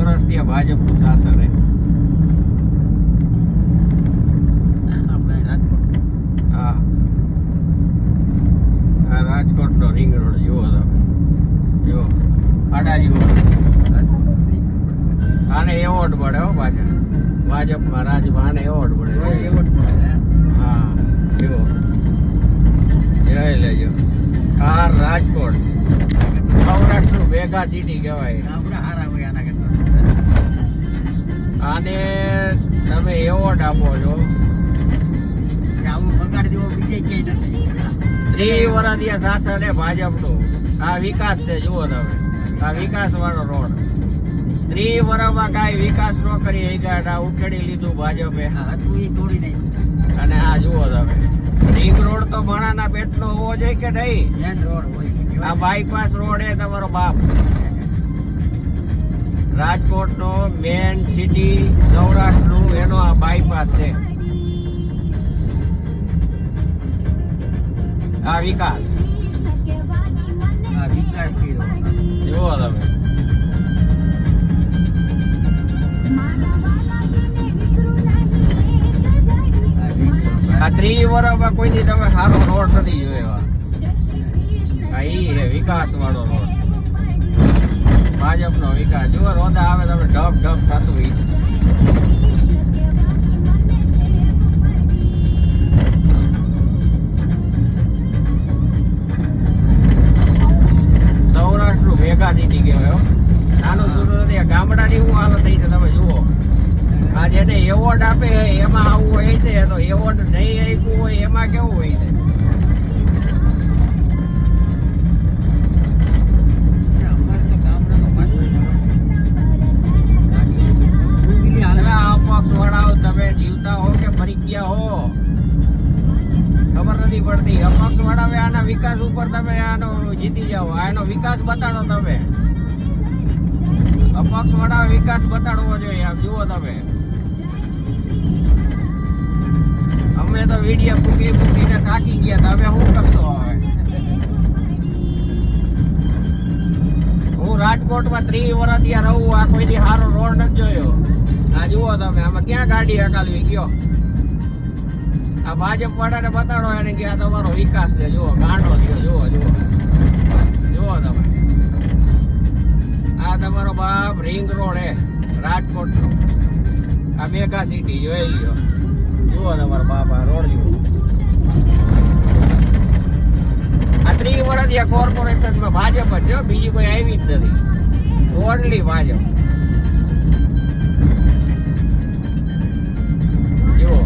વર્ષથી ભાજપનું શાસન આપણે રાજકોટ. હા આ રાજકોટનો રિંગ રોડ જુઓ તમે, જુઓ આડાજી રોડ. આને એવોર્ડ મળે હો પાછા ભાજપમાં, રાજમાં આને એવોર્ડ મળે. હા જુઓ જોઈ લેજો. આ રાજકોટ સૌરાષ્ટ્રનું મેગા સિટી કહેવાય. આપણે હારા હોય આના કરતા. આને તમે એવોર્ડ આપો છો. આવું બગાડ દેવો બીજે ક્યાંય નથી. 30 વર્ષથી શાસન છે ભાજપનું. આ વિકાસ છે જુઓ તમે, આ વિકાસ વાળો રોડ. 30 વર્ષમાં કાંઈ વિકાસ ન કરી આ ઉખેડી લીધું ભાજપે. હતું એ તોડી નાખ્યું. અને આ જુઓ તમે રિંગ રોડ તો માણાના પેટનો હોવો જોઈએ કે નહીં? મેન રોડ હોય. આ બાયપાસ રોડ એ તમારો બાપ. રાજકોટનો મેન સિટી સૌરાષ્ટ્રનું એનો આ બાયપાસ છે. આ વિકાસ આ વિકાસ કર્યો. જુઓ તમે આ 30 વર્ષમાં કોઈની તમે સારો રોડ નથી જોયો. આ ઈ છે વિકાસ વાળો રોડ, ભાજપનો વિકાસ. જુઓ રોદા આવે તમે ઢબ ઢબ થતું હોય છે. સૌરાષ્ટ્રનું મેગા સિટી કહેવાય હો. નાનું સુરત નથી. ગામડાની શું હાલત થઈ છે તમે જુઓ. આ જેને એવોર્ડ આપે એમાં આવું હોય છે, તો એવોર્ડ નહીં આપ્યું હોય એમાં કેવું હોય છે? અપક્ષ વડાઓ તમે જીવતા હો કે મરી ગયા હો ખબર નથી પડતી. અપક્ષ વડાવે આના વિકાસ ઉપર તમે આનો જીતી જાઓ. આનો વિકાસ બતાડો તમે. અપક્ષ વડાવે વિકાસ બતાડવો જોઈએ. આમ જુઓ તમે, અમે તો વિડીયો મૂકીને થાકી ગયા. તમે શું કરશો હવે? હું રાજકોટમાં 30 વર્ષ ત્યાં રહું, આ કોઈની સારો રોડ નથી જોયો. આ જુઓ તમે, આમાં ક્યાં ગાડી હકાલવી ગયો? આ ભાજપ વાળાને બતાડો એને કે આ તમારો વિકાસ છે. જુઓ ગાંડો થયો. જુઓ જુઓ જુઓ તમે, આ તમારો બાપ રિંગ રોડ હે રાજકોટનો. આ મેગા સિટી જોઈ લ્યો. જુઓ તમારો બાપ આ રોડ જુઓ. આ 30 વર્ષથી આ કોર્પોરેશનમાં ભાજપ જ છે, બીજી કોઈ આવી જ નથી. ઓનલી ભાજપ. જુઓ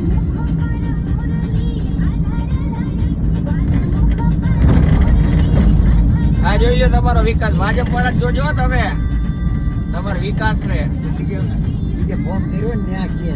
આ જોઈ લો તમારો વિકાસ. ભાજપ વાળા જોજો તમે તમારો વિકાસ ને. બીજે ફોર્મ કર્યો ને ત્યાં કે